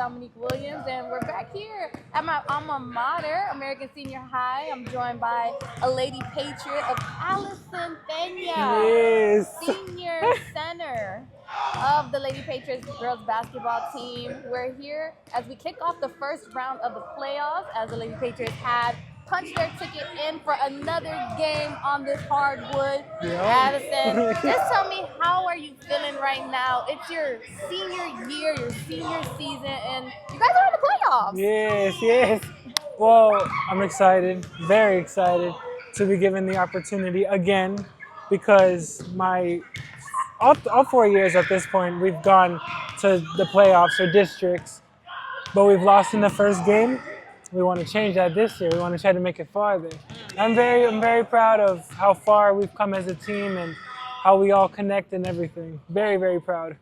Dominique Williams, and we're back here at my alma mater, American Senior High. I'm joined by a Lady Patriot of Allison Pena, Yes. Senior Center of the Lady Patriots girls basketball team. We're here as we kick off the first round of the playoffs, as the Lady Patriots had punched their ticket in for another game on this hardwood. Addison, just tell me, how are you feeling right now? It's your senior year, your senior season, and you guys are in the playoffs. Yes. Well, I'm excited, very excited to be given the opportunity again, because all 4 years at this point, we've gone to the playoffs or districts, but we've lost in the first game. We want to change that this year. We want to try to make it farther. I'm very proud of how far we've come as a team and how we all connect and everything. Very proud.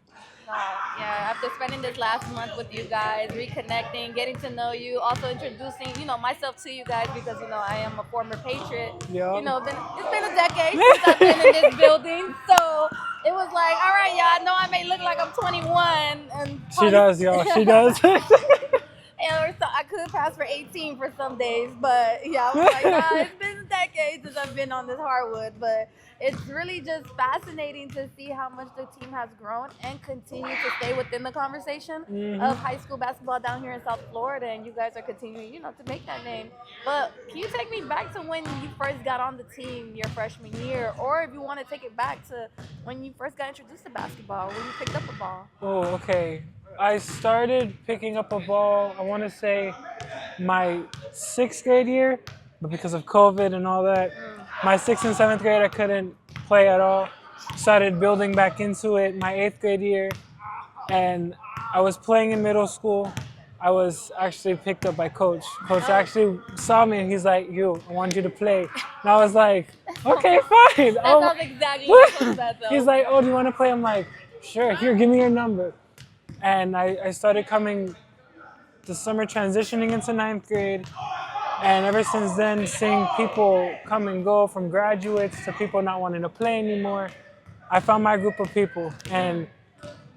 Yeah, after spending this last month with you guys, reconnecting, getting to know you, also introducing, myself to you guys, because, I am a former Patriot. Yep. It's been a decade since I've been in this building, so it was like, all right, y'all, I know I may look like I'm 21. And she does, y'all. She does. I could pass for 18 for some days, but yeah, I was like, nah, it's been a decade since I've been on this hardwood. But it's really just fascinating to see how much the team has grown and continue to stay within the conversation of high school basketball down here in South Florida. And you guys are continuing, to make that name. But can you take me back to when you first got on the team your freshman year? Or if you want to take it back to when you first got introduced to basketball, when you picked up a ball. Oh, okay. I started picking up a ball, I want to say, my 6th grade year, but because of COVID and all that, my 6th and 7th grade, I couldn't play at all. Started building back into it my 8th grade year, and I was playing in middle school. I was actually picked up by Coach. Coach actually saw me, and he's like, I want you to play. And I was like, okay, fine. That sounds exactly like that, though. He's like, do you want to play? I'm like, sure, here, give me your number. And I started coming the summer transitioning into 9th grade. And ever since then, seeing people come and go, from graduates to people not wanting to play anymore, I found my group of people. And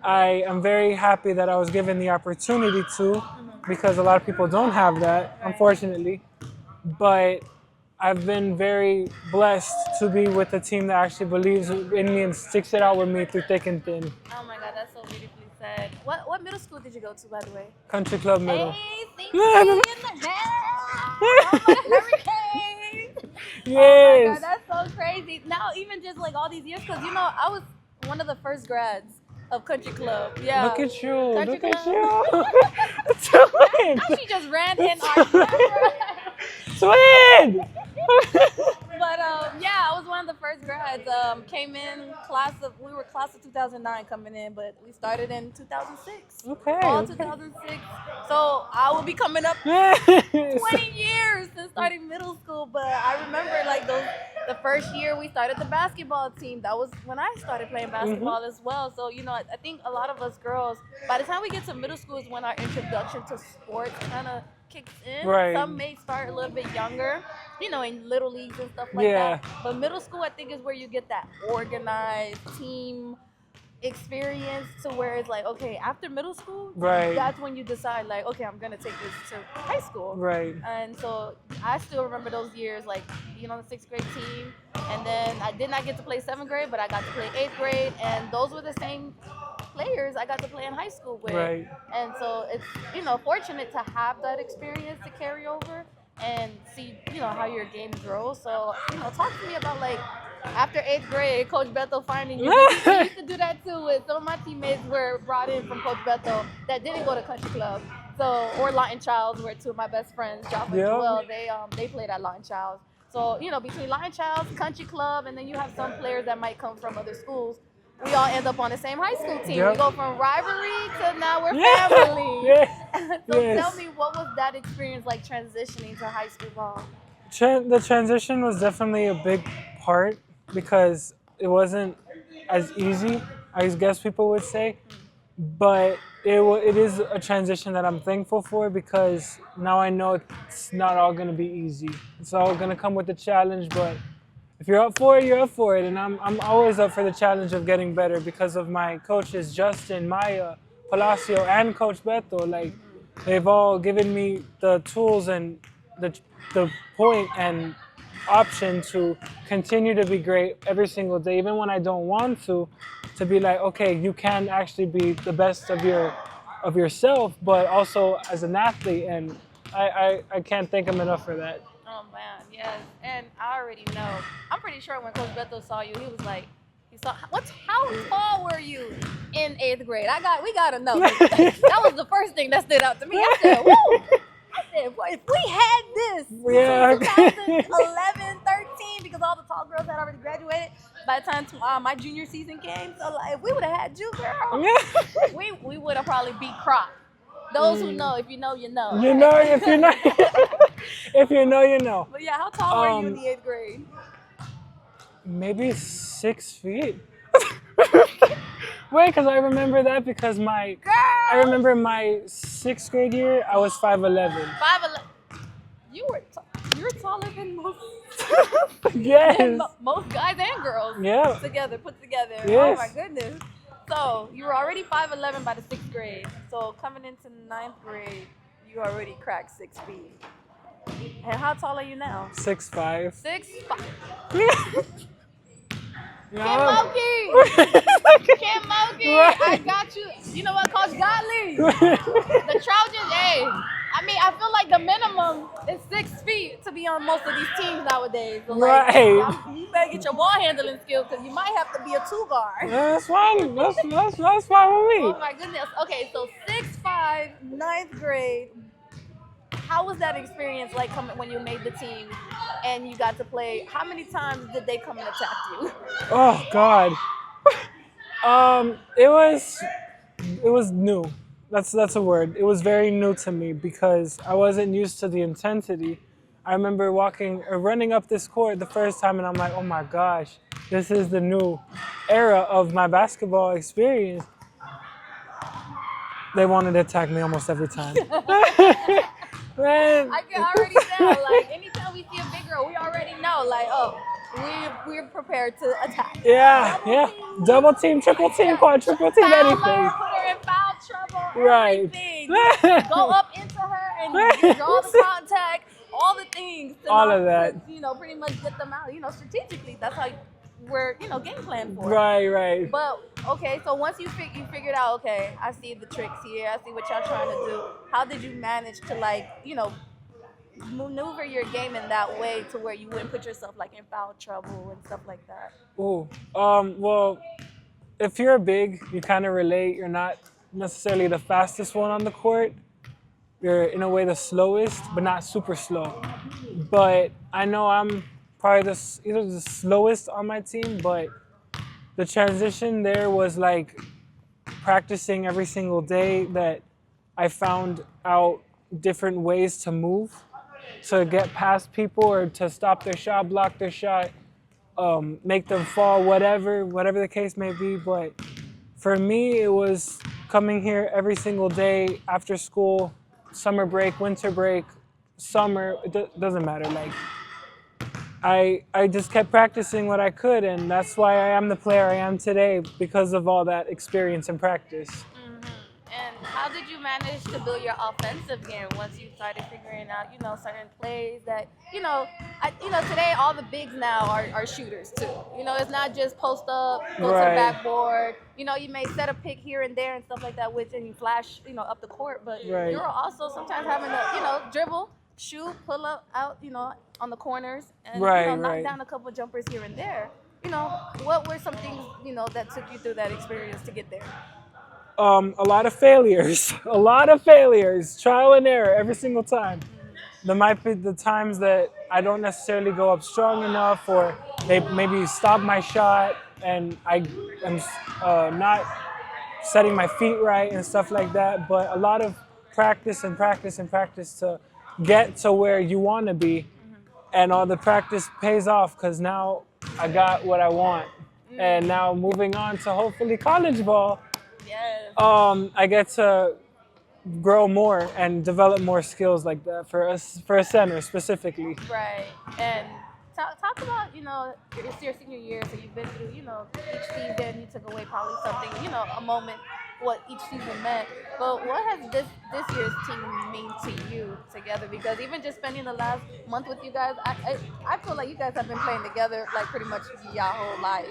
I am very happy that I was given the opportunity to, because a lot of people don't have that, unfortunately. But I've been very blessed to be with a team that actually believes in me and sticks it out with me through thick and thin. Oh my God, that's so beautifully said. What middle school did you go to, by the way? Country Club Middle. Hey, in the house! Oh, my hurricane! Yes. Oh my God, that's so crazy. Now, even just like all these years, because I was one of the first grads of Country Club. Yeah. Look at you. Country Look Club. at you. Twin. Now she just ran in our camera. Twin. But I was one of the first grads. Came in we were class of 2009 coming in, but we started in 2006. Okay. All 2006. So I will be coming up 20 years since starting middle school. But I remember the first year we started the basketball team. That was when I started playing basketball as well. So I think a lot of us girls, by the time we get to middle school, is when our introduction to sports kind of kicks in. Right. Some may start a little bit younger, in little leagues and stuff like that. But middle school, I think, is where you get that organized team experience, to where it's like, okay, after middle school, that's when you decide, like, okay, I'm gonna take this to high school. Right. And so I still remember those years, like being on the 6th grade team, and then I did not get to play 7th grade, but I got to play 8th grade, and those were the same players I got to play in high school with. Right. And so it's, fortunate to have that experience to carry over and see, how your game grows. So, talk to me about, like, after 8th grade, Coach Beto finding you. We used to do that too with some of my teammates were brought in from Coach Beto that didn't go to Country Club. So, or Lawton Childs were two of my best friends, Jocelyn and Joel. They played at Lawton Childs. So, between Lawton Childs, Country Club, and then you have some players that might come from other schools, we all end up on the same high school team. We go from rivalry to now we're family. So tell me, what was that experience like, transitioning to high school ball? The transition was definitely a big part, because it wasn't as easy, I guess people would say. But it is a transition that I'm thankful for, because now I know it's not all going to be easy. It's all going to come with a challenge, but if you're up for it, you're up for it. And I'm always up for the challenge of getting better, because of my coaches, Justin, Maya, Palacio, and Coach Beto. Like, They've all given me the tools and the point and option to continue to be great every single day, even when I don't want to be like, okay, you can actually be the best of yourself, but also as an athlete, and I can't thank him enough for that. Oh man, yes. And I already know. I'm pretty sure when Coach Beto saw you, he was like, he saw how tall were you in 8th grade? We gotta know. That was the first thing that stood out to me. I said, whoa. I said, boy, if we had this Yeah. in 2011, 13, because all the tall girls had already graduated by the time my junior season came. So like, if we would have had you, girl, we would have probably beat Croc. Those who know, if you know, you know. You know, if you know, if you know, you know. But yeah, how tall were you in the 8th grade? Maybe 6 feet. Wait, because I remember that because I remember my 6th grade year, I was 5'11". 5'11". You were taller than most. Yes. Than most guys and girls. Yeah. Put together. Yes. Oh my goodness. So you were already 5'11" by the 6th grade. So coming into 9th grade, you already cracked 6 feet. And how tall are you now? 6'5". 6'5". No. Kim Moki, I got you. You know what, Coach Gottlieb? The Trojans, hey. I mean, I feel like the minimum is 6 feet to be on most of these teams nowadays. So like, Right. You better get your ball handling skills because you might have to be a 2 guard. Yeah, that's fine. That's fine with me. Oh my goodness. Okay, so 6'5", 9th grade. How was that experience like coming when you made the team and you got to play? How many times did they come and attack you? Oh God. It was new. That's a word. It was very new to me because I wasn't used to the intensity. I remember running up this court the first time, and I'm like, oh my gosh, this is the new era of my basketball experience. They wanted to attack me almost every time. Man. I can already tell. Like anytime we see a big girl, we already know. Like, oh, we're prepared to attack. Yeah. Double team, triple team, quadruple team, anything. Put her in foul trouble. Right. Everything. Go up into her and draw the contact. All the things. All of that. Pretty much get them out. Strategically, that's how we're game plan for. Right. But okay, so once you figured out, okay, I see the tricks here. I see what y'all trying to do. How did you manage to maneuver your game in that way to where you wouldn't put yourself in foul trouble and stuff like that? Ooh. Well, if you're big, you kind of relate. You're not necessarily the fastest one on the court. You're in a way the slowest, but not super slow. But I know I'm probably either the slowest on my team, but the transition there was like practicing every single day that I found out different ways to move, to get past people or to stop their shot, block their shot, make them fall, whatever the case may be. But for me, it was coming here every single day after school, summer break, winter break, summer, it doesn't matter. I just kept practicing what I could, and that's why I am the player I am today, because of all that experience and practice. Mm-hmm. And how did you manage to build your offensive game once you started figuring out, certain plays that, today all the bigs now are shooters too. It's not just post up, go to the backboard. You may set a pick here and there and stuff like that, and you flash, up the court, but you're also sometimes having to, dribble, shoot, pull up out, on the corners, and knock down a couple jumpers here and there. What were some things, that took you through that experience to get there? A lot of failures, trial and error every single time. There might be the times that I don't necessarily go up strong enough, or they maybe stop my shot and I am not setting my feet right and stuff like that. But a lot of practice to get to where you want to be. And all the practice pays off because now I got what I want. And now moving on to hopefully college ball, yes. I get to grow more and develop more skills like that for a center specifically. Right. And talk about, it's your senior year, so you've been through, each season you took away probably something, a moment what each season meant. But what has this year's team mean to you together? Because even just spending the last month with you guys, I feel like you guys have been playing together like pretty much your whole life.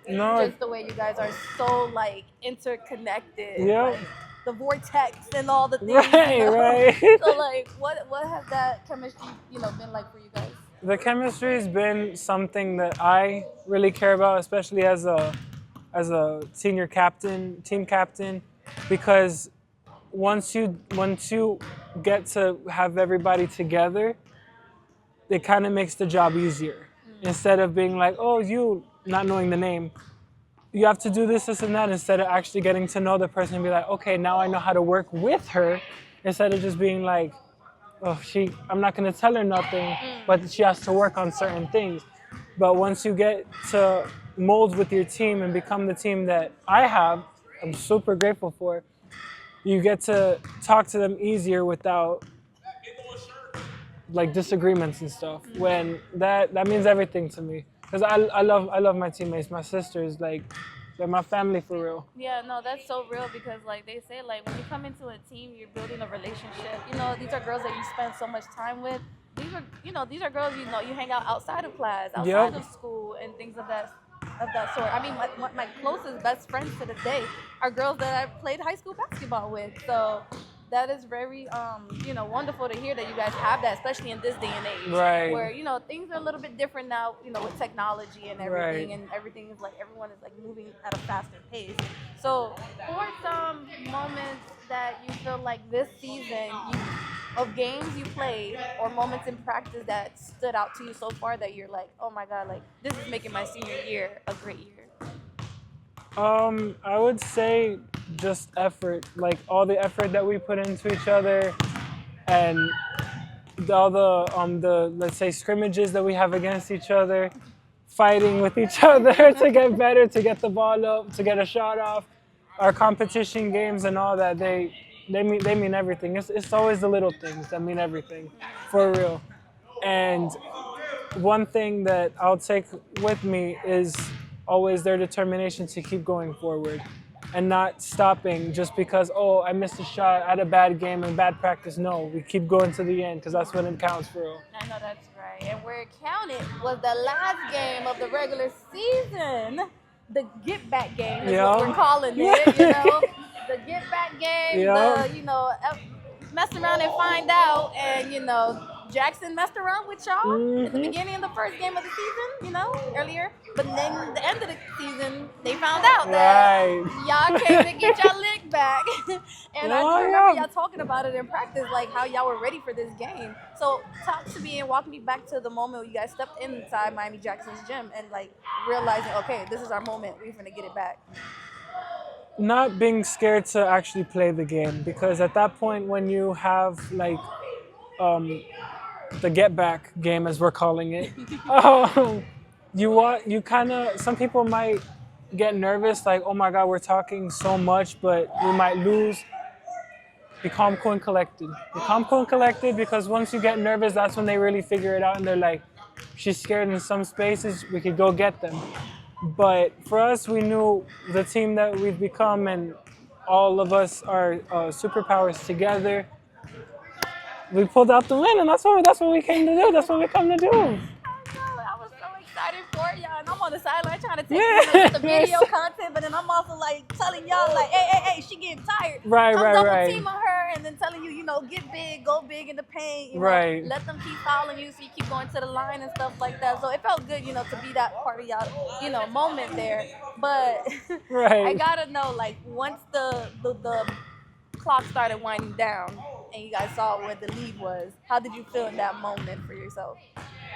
No, Just the way you guys are so like interconnected, yep. like the vortex and all the things. Right, right. So like, what has that chemistry been like for you guys? The chemistry has been something that I really care about, especially as a senior captain, team captain, because once you get to have everybody together, it kind of makes the job easier. Instead of being like, oh, you not knowing the name, you have to do this, this, and that. Instead of actually getting to know the person and be like, okay, now I know how to work with her. Instead of just being like, oh, I'm not gonna tell her nothing, but she has to work on certain things. But once you get to mold with your team and become the team that I'm super grateful for, you get to talk to them easier without like disagreements and stuff. When that means everything to me, because I love my teammates, my sisters, like they're my family for real. Yeah, no, that's so real because like they say like when you come into a team, you're building a relationship. These are girls that you spend so much time with. These are girls you hang out outside of class, outside of school, and things of that sort. I mean, my closest best friends to this day are girls that I played high school basketball with. So that is very wonderful to hear that you guys have that, especially in this day and age, Right. where things are a little bit different now, with technology and everything, and everything is like everyone is like moving at a faster pace. So for some moments that you feel like this season of games you played or moments in practice that stood out to you so far that you're like, oh my god, like this is making my senior year a great year? I would say just effort, like all the effort that we put into each other, and all the let's say scrimmages that we have against each other, fighting with each other to get better, to get the ball up, to get a shot off, our competition games and all that. They mean everything. It's always the little things that mean everything, for real. And one thing that I'll take with me is always their determination to keep going forward and not stopping just because, oh, I missed a shot, I had a bad game and bad practice. No, we keep going to the end because that's when it counts for real. I know that's right. And where it counted was the last game of the regular season. The get back game is what we're calling it, The get back game, mess around and find out. And, Jackson messed around with y'all at the beginning of the first game of the season, earlier. But then at the end of the season, they found out that y'all came to get y'all lick back. And I remember y'all talking about it in practice, like how y'all were ready for this game. So talk to me and walk me back to the moment when you guys stepped inside Miami Jackson's gym and like realizing, okay, this is our moment. We're going to get it back. Not being scared to actually play the game, because at that point when you have like the get back game, as we're calling it, you kind of, some people might get nervous, like, oh my god, we're talking so much but we might lose. Be calm, cool, and collected. Be calm, cool, and collected, because once you get nervous, that's when they really figure it out and they're like, she's scared in some spaces, we could go get them. But for us, we knew the team that we've become and all of us are superpowers together. We pulled out the win, and that's what we came to do. That's what we come to do. I was so excited for y'all, and I'm on the sideline trying to take the video content, but then I'm also like telling y'all like, hey, she getting tired. Right. Double team on her, and then telling you, get big, go big in the paint. Right. Let them keep following you, so you keep going to the line and stuff like that. So it felt good, to be that part of y'all, moment there. But I gotta know, like, once the clock started winding down and you guys saw where the lead was, how did you feel in that moment for yourself?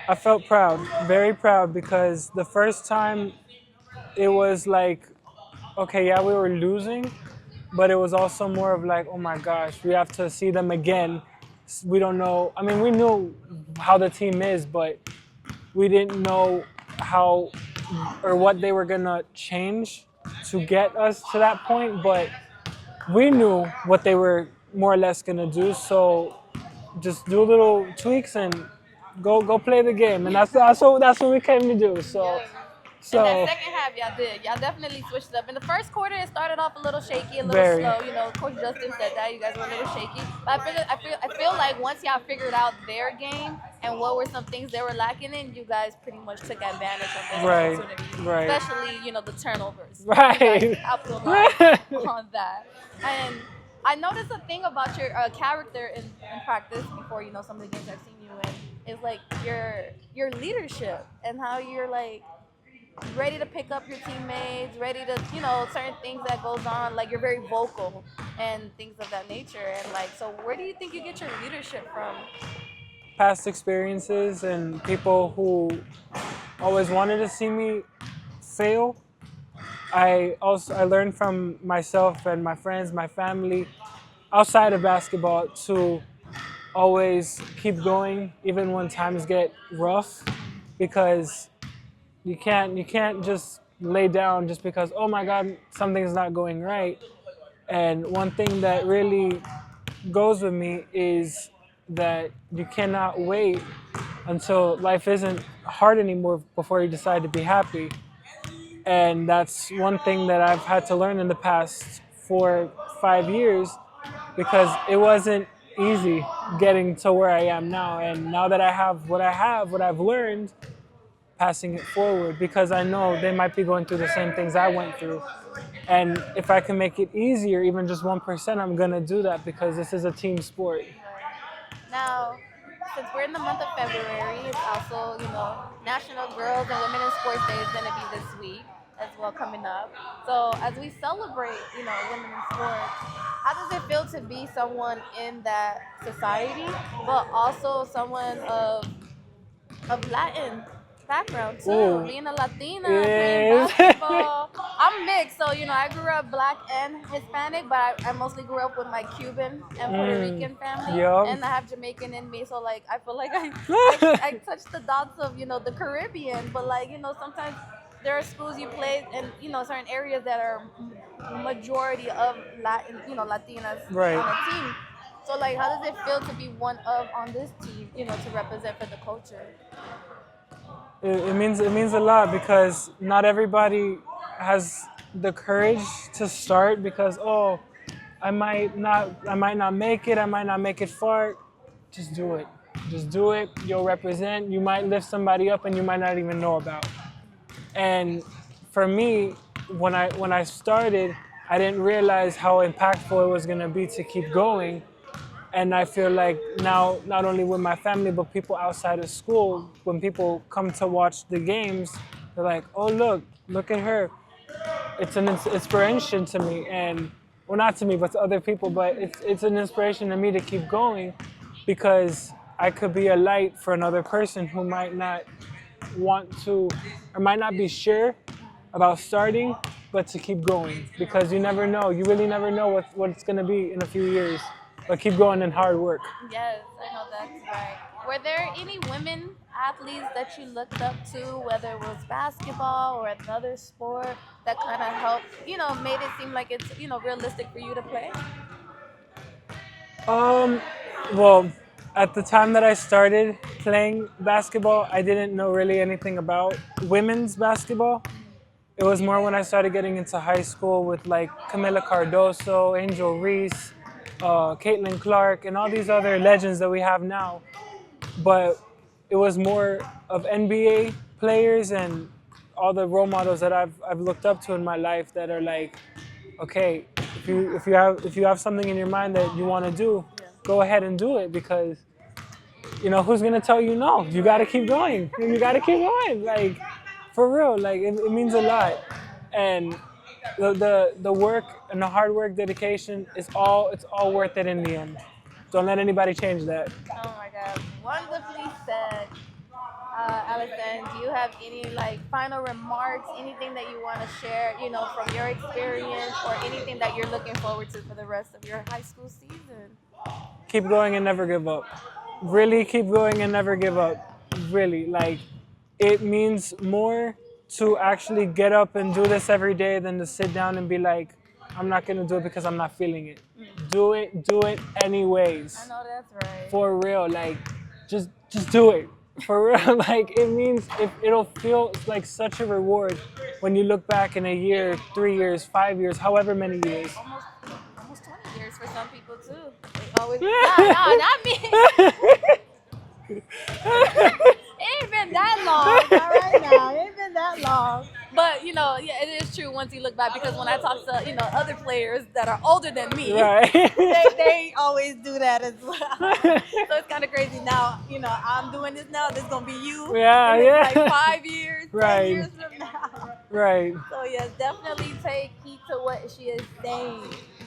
I felt proud, very proud, because the first time it was like, okay, yeah, we were losing, but it was also more of like, oh my gosh, we have to see them again. We don't know, I mean, we knew how the team is, but we didn't know how or what they were gonna change to get us to that point, but we knew what they were more or less gonna do, so just do little tweaks and go play the game, and that's what we came to do. So In that So second half, y'all did. Y'all definitely switched it up. In the first quarter, it started off a little shaky, a little Very. slow. You know, Coach Justin said that you guys were a little shaky. But I feel like once y'all figured out their game and what were some things they were lacking in, you guys pretty much took advantage of those Right, opportunities. right. Especially, the turnovers. Right. You guys capitalized on that. And I noticed a thing about your character in practice before, some of the games I've seen you in is like your leadership and how you're like ready to pick up your teammates, ready to, certain things that goes on, like you're very vocal and things of that nature. And like, so where do you think you get your leadership from? Past experiences and people who always wanted to see me fail. I learned from myself and my friends, my family, outside of basketball, to always keep going even when times get rough, because you can't just lay down just because, oh my God, something's not going right. And one thing that really goes with me is that you cannot wait until life isn't hard anymore before you decide to be happy. And that's one thing that I've had to learn in the past 4-5 years, because it wasn't easy getting to where I am now. And now that I have, what I've learned, passing it forward, because I know they might be going through the same things I went through. And if I can make it easier, even just 1%, I'm going to do that, because this is a team sport. Now, since we're in the month of February, it's also, National Girls and Women in Sports Day is going to be this week as well, coming up. So as we celebrate, women in sports, how does it feel to be someone in that society, but also someone of Latin background too? Ooh. Being a Latina, Yes. playing basketball. I'm mixed, so I grew up Black and Hispanic, but I mostly grew up with my Cuban and Puerto Rican family, Yup. and I have Jamaican in me. So like, I feel like I touched the dots of the Caribbean, but like sometimes there are schools you play in certain areas that are majority of Latin Latinas Right. on a team. So like, how does it feel to be one of on this team, to represent for the culture? It means a lot, because not everybody has the courage to start, because I might not make it, I might not make it far. Just do it. Just do it. You'll represent. You might lift somebody up and you might not even know about. And for me, when I started, I didn't realize how impactful it was going to be to keep going. And I feel like now, not only with my family, but people outside of school, when people come to watch the games, they're like, oh, look at her. It's an inspiration to me. And, well, not to me, but to other people. But it's an inspiration to me to keep going, because I could be a light for another person who might not want to, or might not be sure about starting, but to keep going. Because you never know. You really never know what it's going to be in a few years. But keep going and hard work. Yes, I know that's right. Were there any women athletes that you looked up to, whether it was basketball or another sport, that kind of helped, made it seem like it's, realistic for you to play? Well, at the time that I started playing basketball, I didn't know really anything about women's basketball. It was more when I started getting into high school with like Camila Cardoso, Angel Reese, Caitlin Clark, and all these other legends that we have now. But it was more of NBA players and all the role models that I've looked up to in my life, that are like, okay, if you have something in your mind that you want to do, go ahead and do it, because who's gonna tell you no? You gotta keep going. You gotta keep going. Like, for real, like it means a lot. And the work and the hard work, dedication, it's all worth it in the end. Don't let anybody change that. Oh my God, wonderfully said. Allison, do you have any like final remarks, anything that you want to share, from your experience, or anything that you're looking forward to for the rest of your high school season? Keep going and never give up. Really keep going and never give up. Really, like, it means more to actually get up and do this every day than to sit down and be like, I'm not gonna do it because I'm not feeling it. Do it anyways. I know that's right. For real, like, just do it. For real, like it means it'll feel like such a reward when you look back in a year, 3 years, 5 years, however many years. Almost 20 years for some people too. They always not me. It ain't been that long. Not right now. It ain't been that long. But yeah, it is true once you look back because when I talk to other players that are older than me, Right. they always do that as well. So it's kind of crazy. Now I'm doing this now. This is gonna be you. Yeah, in yeah. Like 5 years, 10 Right. years from now. Right. So yes, definitely take heed to what she is saying.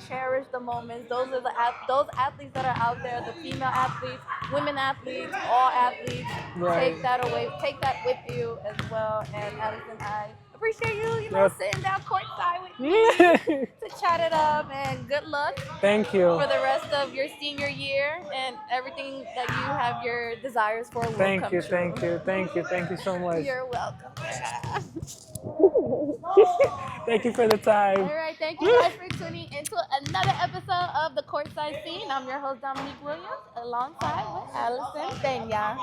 Cherish the moments. Those are those athletes that are out there, the female athletes, women athletes, all athletes. Right. Take that away. Take that with you as well. And Allison, I appreciate you, Yes. sitting down courtside with me to chat it up. And good luck Thank you. for the rest of your senior year and everything that you have your desires for will Thank come you, true. thank you, thank you, thank you so much. You're welcome. Thank you for the time. All right, thank you guys for tuning into another episode of the Courtside Scene. I'm your host, Dominique Williams, alongside with Allison Pena.